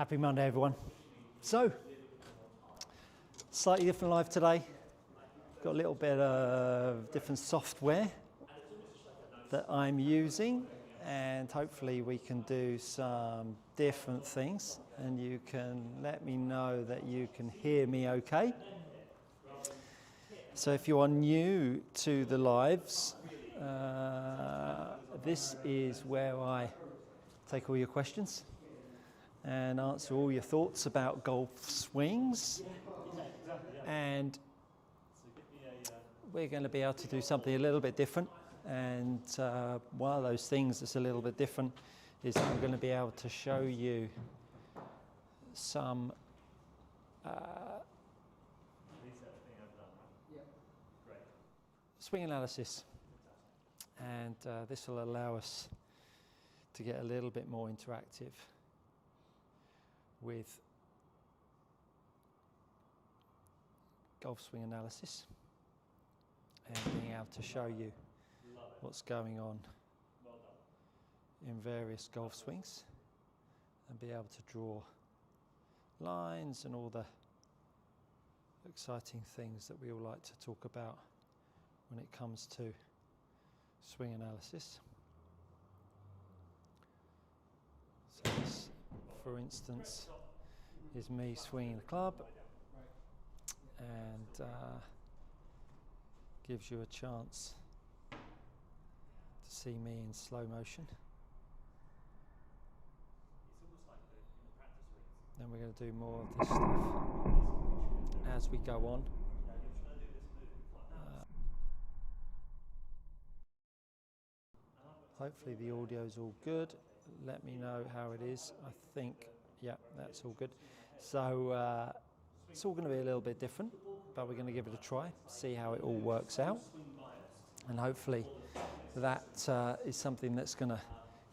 Happy Monday, everyone. So, slightly different live today. Got a little bit of different software that I'm using, and hopefully we can do some different things, and you can let me know that you can hear me okay. So if you are new to the lives, this is where I take all your questions and answer all your thoughts about golf swings, and we're going to be able to do something a little bit different. And one of those things that's a little bit different is I'm going to be able to show you some swing analysis, and this will allow us to get a little bit more interactive with golf swing analysis and being able to show you what's going on in various golf swings and be able to draw lines and all the exciting things that we all like to talk about when it comes to swing analysis. So this, for instance, is me swinging the club, and gives you a chance to see me in slow motion. Then we're going to do more of this stuff as we go on. Hopefully the audio is all good. Let me know how it is. I think, yeah, that's all good. So it's all going to be a little bit different, but we're going to give it a try, see how it all works out. And hopefully that is something that's going to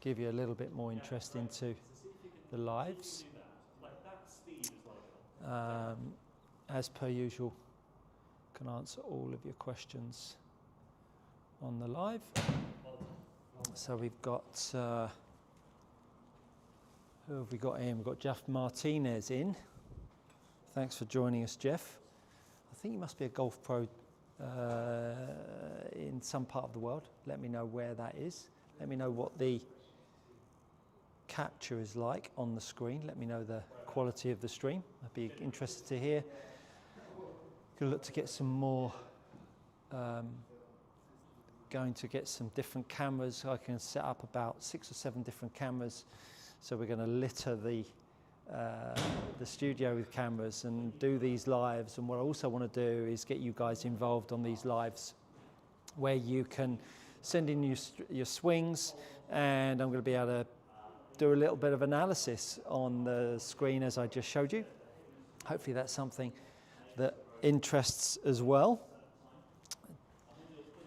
give you a little bit more interest into the lives. As per usual, can answer all of your questions on the live. So we've got, who have we got in? We've got Jeff Martinez in. Thanks for joining us, Jeff. I think you must be a golf pro in some part of the world. Let me know where that is. Let me know what the capture is like on the screen. Let me know the quality of the stream. I'd be interested to hear. Gonna look to get some more, going to get some different cameras. I can set up about 6 or 7 different cameras. So we're going to litter the studio with cameras and do these lives. And what I also want to do is get you guys involved on these lives where you can send in your swings, and I'm going to be able to do a little bit of analysis on the screen as I just showed you. Hopefully that's something that interests as well.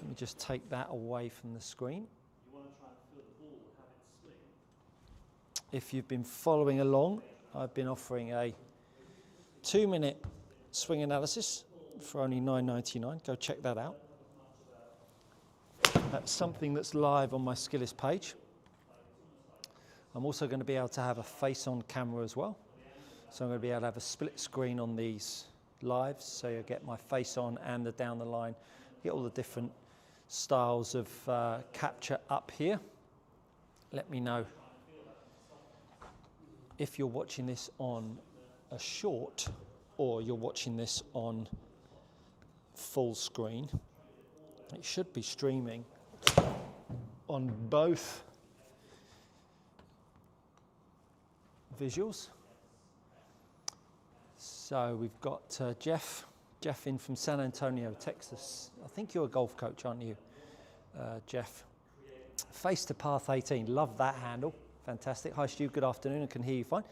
Let me just take that away from the screen. If you've been following along, I've been offering a 2-minute swing analysis for only $9.99. Go check that out. That's something that's live on my Skillist page. I'm also going to be able to have a face-on camera as well. So I'm going to be able to have a split screen on these lives, so you'll get my face on and the down the line. Get all the different styles of capture up here. Let me know if you're watching this on a short or you're watching this on full screen. It should be streaming on both visuals. So we've got Jeff in from San Antonio, Texas. I think you're a golf coach, aren't you, Jeff? Face to path 18, love that handle. Fantastic. Hi Stu, good afternoon, I can hear you fine.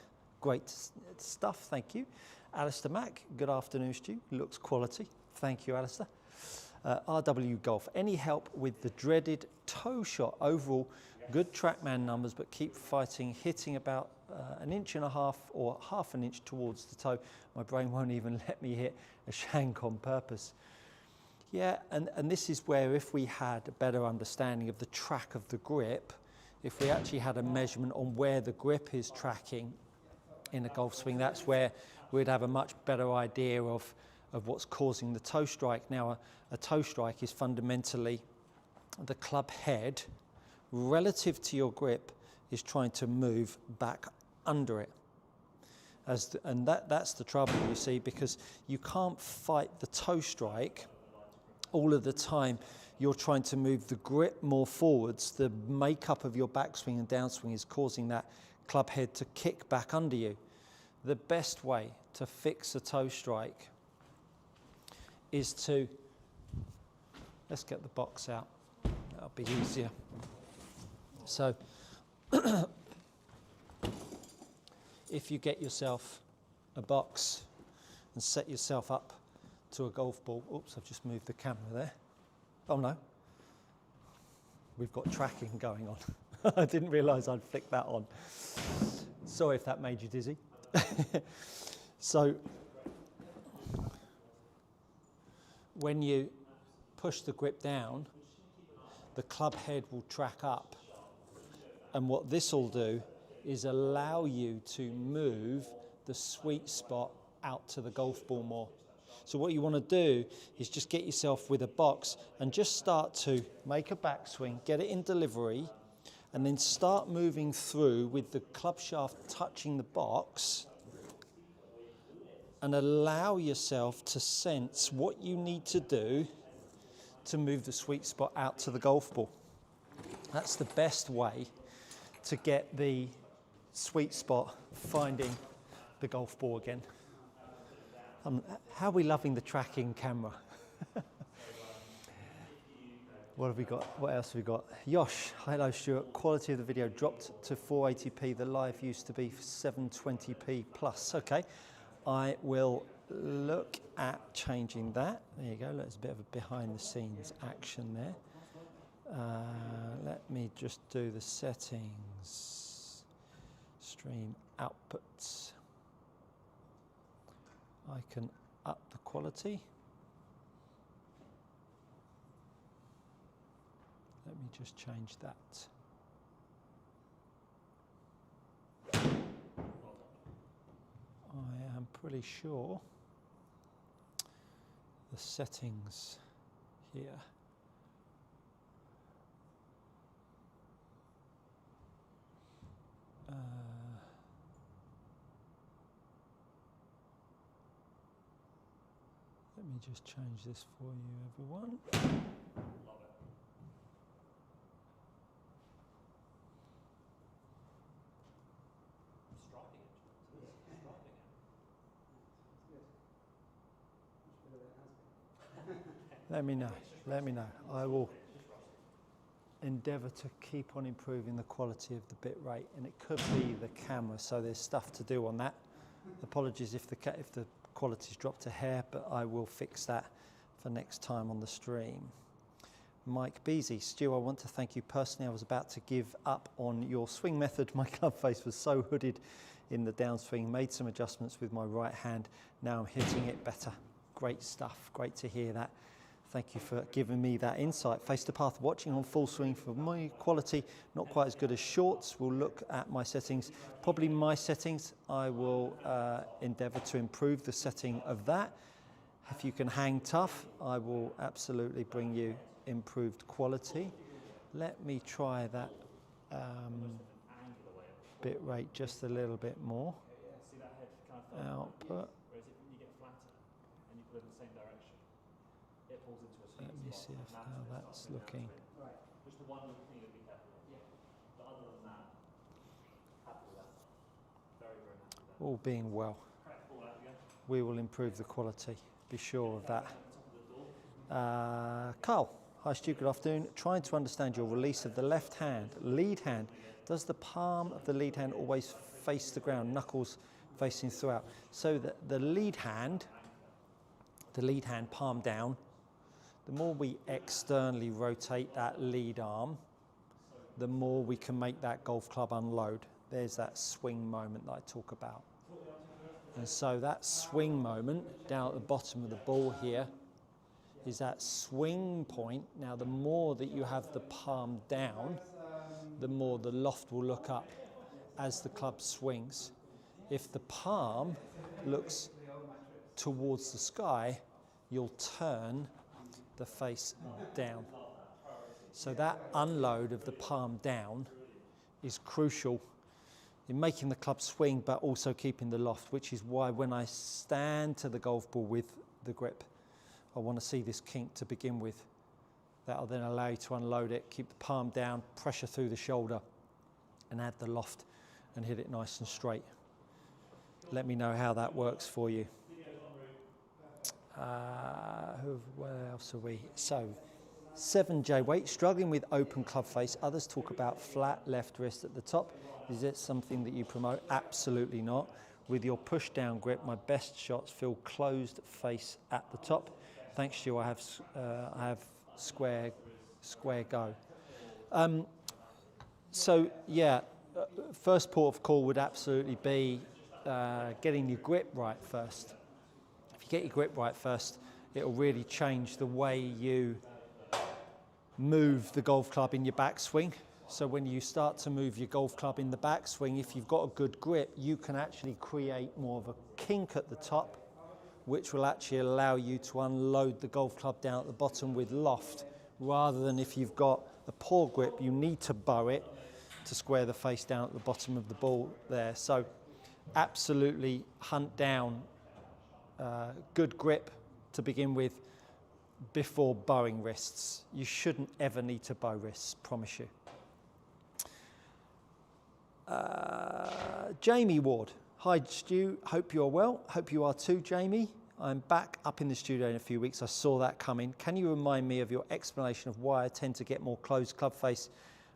Great stuff, thank you. Alistair Mack, good afternoon Stu, looks quality. Thank you, Alistair. RW Golf, any help with the dreaded toe shot? Overall, good TrackMan numbers, but keep fighting, hitting about 1.5 inches or half an inch towards the toe. My brain won't even let me hit a shank on purpose. Yeah, and this is where if we had a better understanding of the track of the grip, if we actually had a measurement on where the grip is tracking in a golf swing. That's where we'd have a much better idea of what's causing the toe strike. Now, a toe strike is fundamentally the club head relative to your grip is trying to move back under it. And that's the trouble, you see, because you can't fight the toe strike all of the time. You're trying to move the grip more forwards. The makeup of your backswing and downswing is causing that club head to kick back under you. The best way to fix a toe strike is to, let's get the box out, that'll be easier. So, if you get yourself a box and set yourself up to a golf ball, oops, I've just moved the camera there. Oh no, we've got tracking going on. I didn't realise I'd flicked that on. Sorry if that made you dizzy. So, when you push the grip down, the club head will track up. And what this will do is allow you to move the sweet spot out to the golf ball more. So what you want to do is just get yourself with a box and just start to make a backswing, get it in delivery, and then start moving through with the club shaft touching the box, and allow yourself to sense what you need to do to move the sweet spot out to the golf ball. That's the best way to get the sweet spot finding the golf ball again. How are we loving the tracking camera? What have we got? What else have we got? Yosh, hello Stuart. Quality of the video dropped to 480p. The live used to be 720p plus. Okay, I will look at changing that. There you go. There's a bit of a behind the scenes action there. Let me just do the settings. Stream outputs. I can up the quality. Let me just change that. I am pretty sure the settings here let me just change this for you, everyone. Let me know, let me know. I will endeavour to keep on improving the quality of the bit rate, and it could be the camera, so there's stuff to do on that. Apologies if the quality's dropped a hair, but I will fix that for next time on the stream. Mike Beasy, Stu, I want to thank you personally. I was about to give up on your swing method. My club face was so hooded in the downswing. Made some adjustments with my right hand. Now I'm hitting it better. Great stuff, great to hear that. Thank you for giving me that insight. Face to path, watching on full swing for my quality, not quite as good as shorts. We'll look at my settings. Probably my settings, I will endeavour to improve the setting of that. If you can hang tough, I will absolutely bring you improved quality. Let me try that bit rate just a little bit more. Output. Let me see how that's looking. All being well, we will improve the quality, be sure of that. Carl, hi Stu, good afternoon. Trying to understand your release of the left hand, lead hand. Does the palm of the lead hand always face the ground, knuckles facing throughout? So the lead hand palm down, the more we externally rotate that lead arm, the more we can make that golf club unload. There's that swing moment that I talk about. And so that swing moment down at the bottom of the ball here is that swing point. Now, the more that you have the palm down, the more the loft will look up as the club swings. If the palm looks towards the sky, you'll turn the face down. So that unload of the palm down is crucial in making the club swing, but also keeping the loft, which is why when I stand to the golf ball with the grip, I want to see this kink to begin with. That'll then allow you to unload it, keep the palm down, pressure through the shoulder, and add the loft and hit it nice and straight. Let me know how that works for you. Where else are we? So, 7J weight, struggling with open club face. Others talk about flat left wrist at the top. Is it something that you promote? Absolutely not. With your push down grip, my best shots feel closed face at the top. Thanks to you, I have square go. So yeah, first port of call would absolutely be getting your grip right first. If you get your grip right first, it'll really change the way you move the golf club in your backswing. So when you start to move your golf club in the backswing, if you've got a good grip, you can actually create more of a kink at the top, which will actually allow you to unload the golf club down at the bottom with loft, rather than if you've got a poor grip, you need to bow it to square the face down at the bottom of the ball there. So absolutely hunt down good grip to begin with before bowing wrists. You shouldn't ever need to bow wrists, promise you. Jamie Ward. Hi Stu, hope you're well. Hope you are too, Jamie. I'm back up in the studio in a few weeks. I saw that coming. Can you remind me of your explanation of why I tend to get more closed club face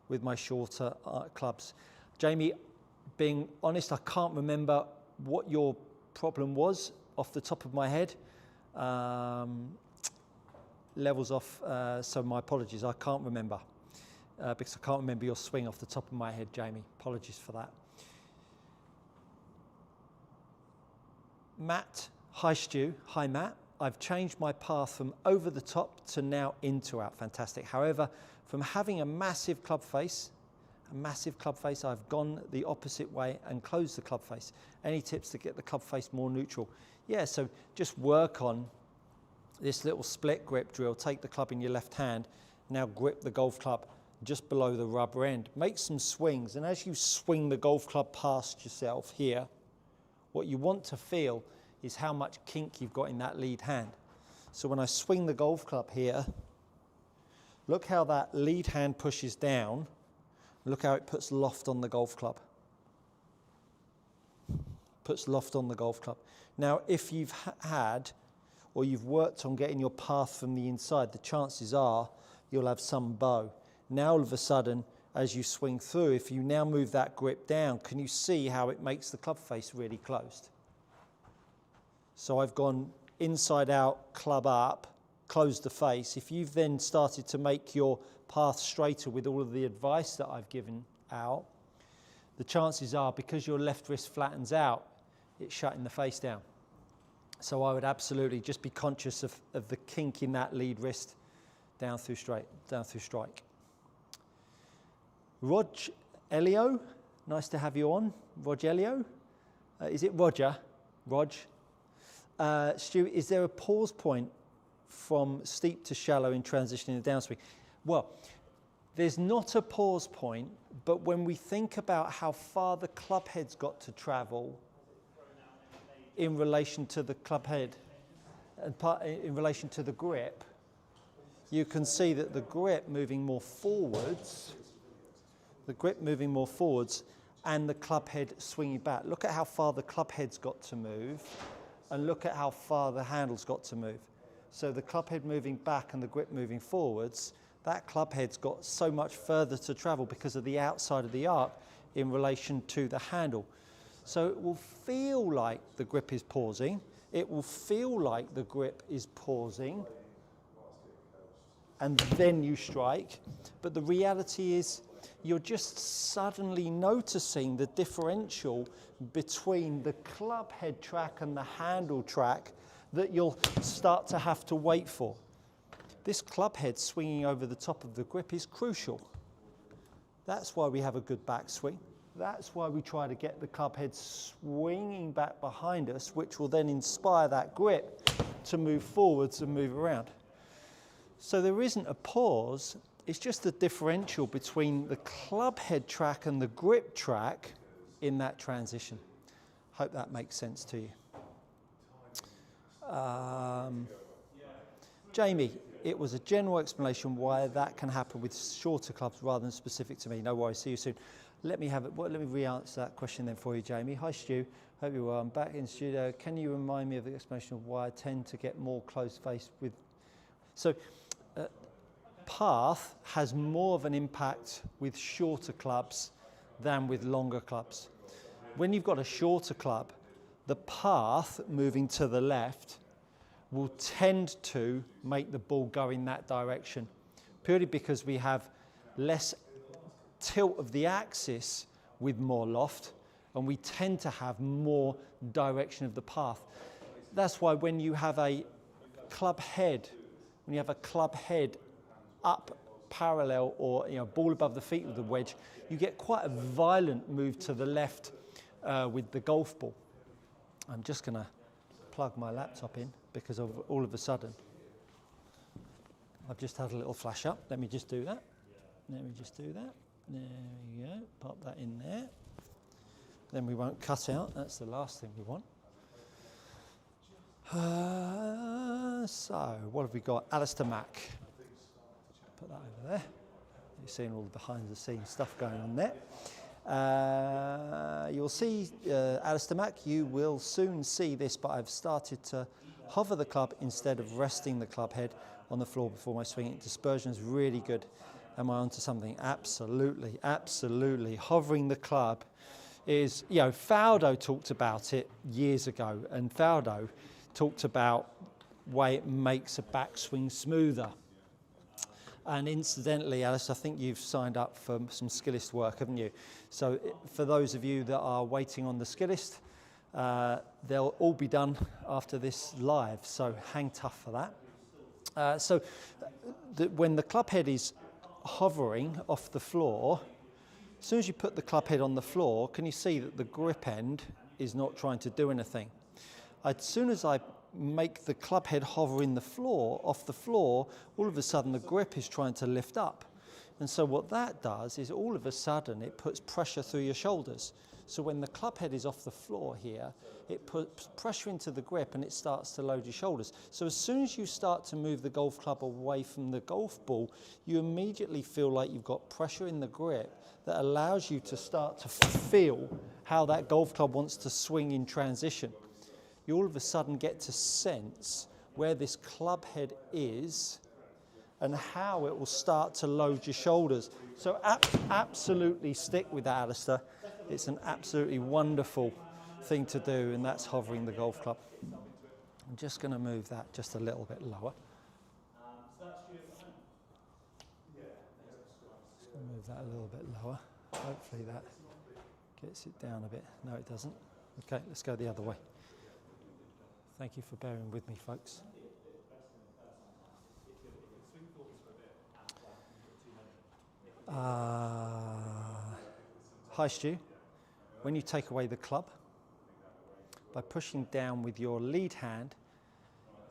with my shorter clubs? Jamie, being honest, I can't remember what your problem was off the top of my head. Levels off, so my apologies, I can't remember. Because I can't remember your swing off the top of my head, Jamie. Apologies for that. Matt, hi Stu, hi Matt. I've changed my path from over the top to now into out. Fantastic. However, from having a massive club face, I've gone the opposite way and closed the club face. Any tips to get the club face more neutral? Yeah, so just work on this little split grip drill. Take the club in your left hand, now grip the golf club just below the rubber end. Make some swings, and as you swing the golf club past yourself here, what you want to feel is how much kink you've got in that lead hand. So when I swing the golf club here, look how that lead hand pushes down. Look how it puts loft on the golf club. Puts loft on the golf club. Now, if you've had or you've worked on getting your path from the inside, the chances are you'll have some bow. Now all of a sudden, as you swing through, if you now move that grip down, can you see how it makes the club face really closed? So I've gone inside out, club up, closed the face. If you've then started to make your path straighter with all of the advice that I've given out, the chances are, because your left wrist flattens out, it's shutting the face down. So I would absolutely just be conscious of the kink in that lead wrist down through straight, down through strike. Rog Elio, nice to have you on. Rog Elio, is it Roger? Rog. Stu, is there a pause point from steep to shallow in transitioning the downswing? Well, there's not a pause point, but when we think about how far the club head's got to travel in relation to the club head and in relation to the grip, you can see that the grip moving more forwards, and the club head swinging back. Look at how far the club head's got to move, and look at how far the handle's got to move. So the club head moving back and the grip moving forwards, that club head's got so much further to travel because of the outside of the arc in relation to the handle. So it will feel like the grip is pausing. It will feel like the grip is pausing, and then you strike. But the reality is you're just suddenly noticing the differential between the club head track and the handle track that you'll start to have to wait for. This club head swinging over the top of the grip is crucial. That's why we have a good backswing. That's why we try to get the club head swinging back behind us, which will then inspire that grip to move forwards and move around. So there isn't a pause, it's just the differential between the club head track and the grip track in that transition. Hope that makes sense to you. Jamie, it was a general explanation why that can happen with shorter clubs rather than specific to me. No worries, see you soon. Let me re-answer that question then for you, Jamie. Hi, Stu. Hope you're well. I'm back in studio. Can you remind me of the explanation of why I tend to get more close-faced with... So, path has more of an impact with shorter clubs than with longer clubs. When you've got a shorter club, the path moving to the left will tend to make the ball go in that direction, purely because we have less tilt of the axis with more loft, and we tend to have more direction of the path. That's why when you have a club head, up parallel or ball above the feet with the wedge, you get quite a violent move to the left with the golf ball. I'm just going to plug my laptop in because of all of a sudden I've just had a little flash up. Let me just do that. Let me just do that. There we go. Pop that in there. Then we won't cut out. That's the last thing we want. So what have we got? Alistair Mack. Put that over there. You're seeing all the behind the scenes stuff going on there. You'll see, Alistair Mack, you will soon see this, but I've started to hover the club instead of resting the club head on the floor before my swinging. Dispersion is really good. Am I onto something? Absolutely, absolutely. Hovering the club is, Faldo talked about it years ago, and Faldo talked about the way it makes a backswing smoother. And incidentally, Alice, I think you've signed up for some Skillist work, haven't you? So for those of you that are waiting on the Skillist, they'll all be done after this live, so hang tough for that. When the club head is hovering off the floor, as soon as you put the club head on the floor, can you see that the grip end is not trying to do anything? As soon as I make the club head hover in the floor, off the floor, all of a sudden the grip is trying to lift up. And so what that does is all of a sudden it puts pressure through your shoulders. So when the club head is off the floor here, it puts pressure into the grip and it starts to load your shoulders. So as soon as you start to move the golf club away from the golf ball, you immediately feel like you've got pressure in the grip that allows you to start to feel how that golf club wants to swing in transition. You all of a sudden get to sense where this club head is and how it will start to load your shoulders. So absolutely stick with that, Alistair. It's an absolutely wonderful thing to do, and that's hovering the golf club. I'm just going to move that just a little bit lower. Just going to move that a little bit lower. Hopefully that gets it down a bit. No, it doesn't. Okay, let's go the other way. Thank you for bearing with me, folks. Hi, Stu. When you take away the club, by pushing down with your lead hand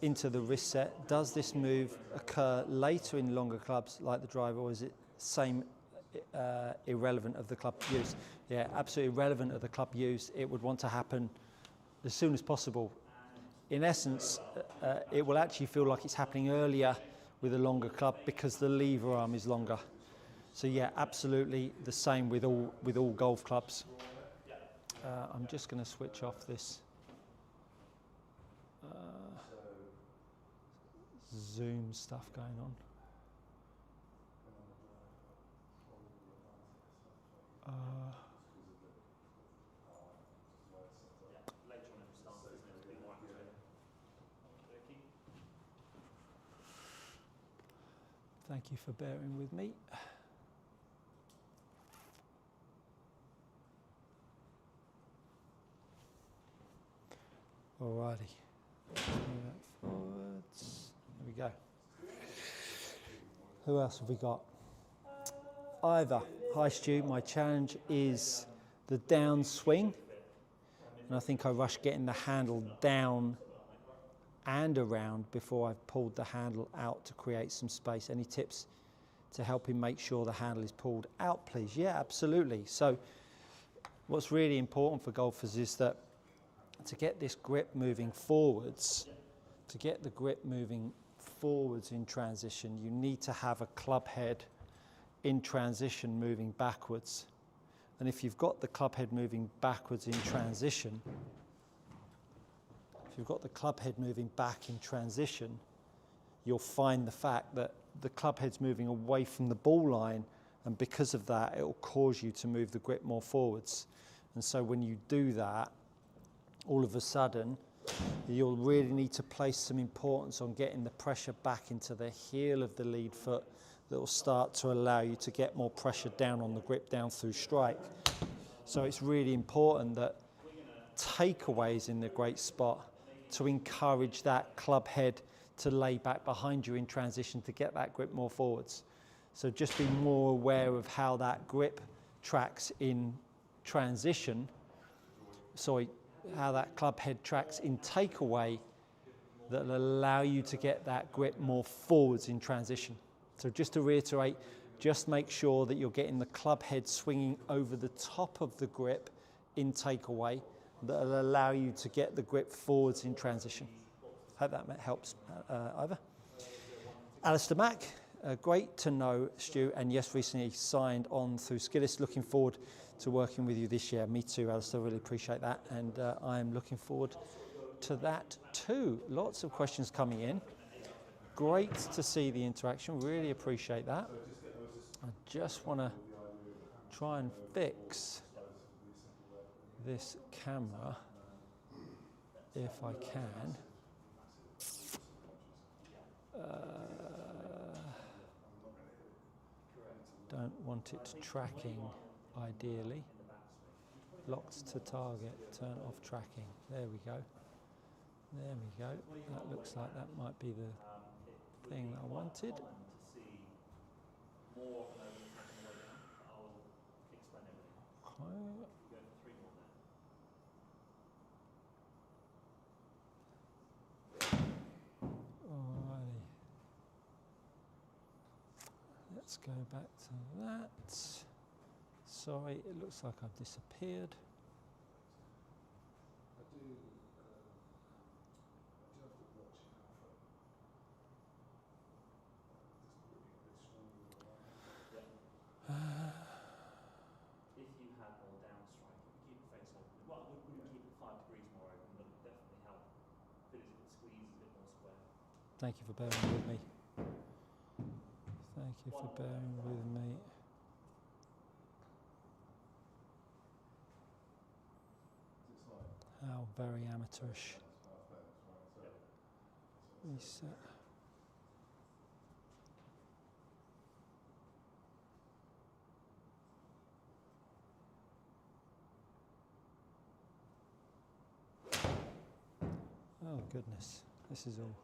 into the wrist set, does this move occur later in longer clubs like the driver, or is it same irrelevant of the club used? Yeah, absolutely irrelevant of the club used. It would want to happen as soon as possible. In essence, it will actually feel like it's happening earlier with a longer club because the lever arm is longer. So yeah, absolutely the same with all golf clubs. I'm just going to switch off this Zoom stuff going on. Thank you for bearing with me. Alrighty. Move that forwards. There we go. Who else have we got? Ivor. Hi Stu, my challenge is the down swing, and I think I rushed getting the handle down and around before I pulled the handle out to create some space. Any tips to help him make sure the handle is pulled out, please? Yeah, absolutely. So what's really important for golfers is that to get this grip moving forwards, to get the grip moving forwards in transition, you need to have a club head in transition moving backwards. And if you've got the club head moving backwards in transition, if you've got the club head moving back in transition, you'll find the fact that the club head's moving away from the ball line, and because of that, it will cause you to move the grip more forwards. And so when you do that, all of a sudden, you'll really need to place some importance on getting the pressure back into the heel of the lead foot that will start to allow you to get more pressure down on the grip down through strike. So it's really important that takeaway is in the great spot to encourage that club head to lay back behind you in transition to get that grip more forwards. So just be more aware of how that grip tracks in transition, how that club head tracks in takeaway that will allow you to get that grip more forwards in transition. So just to reiterate, just make sure that you're getting the club head swinging over the top of the grip in takeaway that will allow you to get the grip forwards in transition. Hope that helps, Ivor. Alistair Mack, great to know, Stu, and yes, recently signed on through Skillis. Looking forward to working with you this year. Me too, Alistair, really appreciate that, and I'm looking forward to that too. Lots of questions coming in. Great to see the interaction, really appreciate that. I just want to try and fix this camera if I can. Don't want it tracking ideally. Locked to target, turn off tracking. There we go. There we go. That looks like that might be the thing that I wanted. Alrighty. Let's go back to that. Sorry, it looks like I've disappeared. If you had more downstrike, keep the face open. Well, we wouldn't keep it 5 degrees more open, but it would definitely help. But it squeezes a bit more square. Thank you for bearing with me. Thank you for bearing with me. How very amateurish. Reset. Oh goodness, this is all.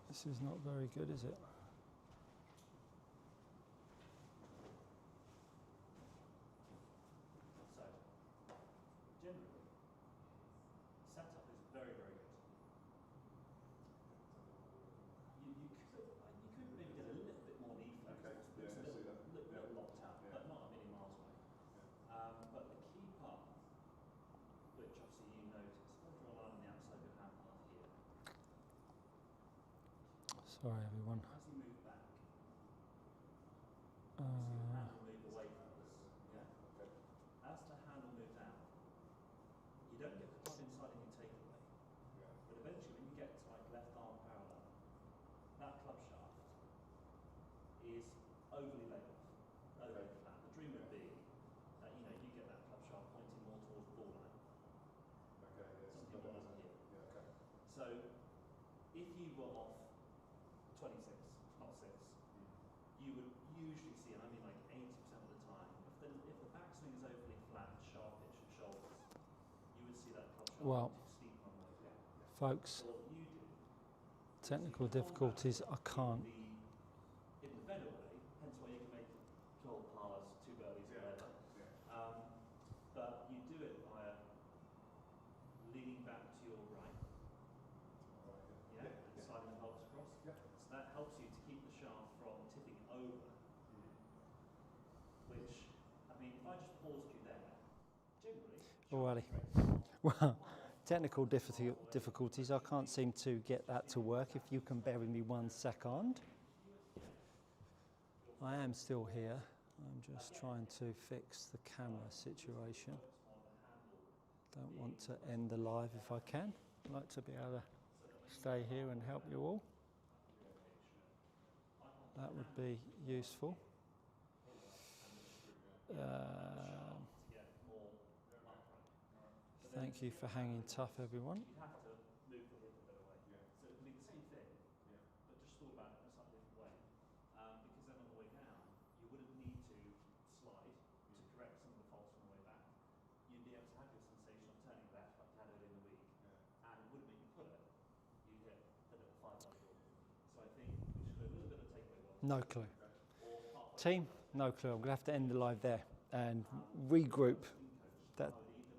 This is not very good, is it? Generally, setup is very, very good. You could maybe get a little bit more lead flow. Okay, It's yeah, a little locked out, yeah. but not a million miles away. But the key part, which obviously you notice, draw a line on the outside of your hand path here. Sorry, everyone. As you move back, see the handle move away from us. Yeah? Okay. As the handle moves out, you don't get the club inside and you take it away. Yeah. But eventually, when you get to like left arm parallel, that club shaft is overly laid off, overly flat. The dream would be that you get that club shaft pointing more towards the ball line. Okay. Yeah. Some people like it here. Yeah. Okay. So if you were off 26, not 6, you would usually see, and I mean like 80% of the time, if the backswing is overly flat, sharp pitch and shoulders, you would see that club shaft Well, steep on the way down. folks, So what you do, technical difficulties. I can't helps you to keep the shaft from tipping over. Which, I mean, if I just paused you there, generally. Alrighty. Well, technical difficulties. I can't seem to get that to work. If you can bear with me 1 second. I am still here. I'm just trying to fix the camera situation. Don't want to end the live if I can. I'd like to be able to stay here and help you all. That would be useful. Thank you for hanging tough, everyone. You have to move the hip a bit away. So it would be the same thing, but just thought about it in a slightly different way. Because then on the way down, you wouldn't need to slide to correct some of the faults on the way back. You'd be able to have your sensation of turning left like you had earlier in the week, and it wouldn't make you pull it. You'd get a bit of a 5 by short. So I think we should do a little bit of takeaway work. No clue. Team, no clue. I'm going to have to end the live there and regroup.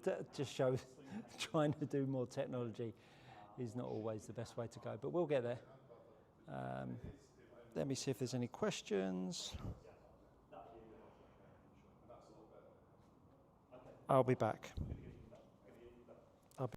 That just shows trying to do more technology is not always the best way to go, but we'll get there. Let me see if there's any questions. I'll be back.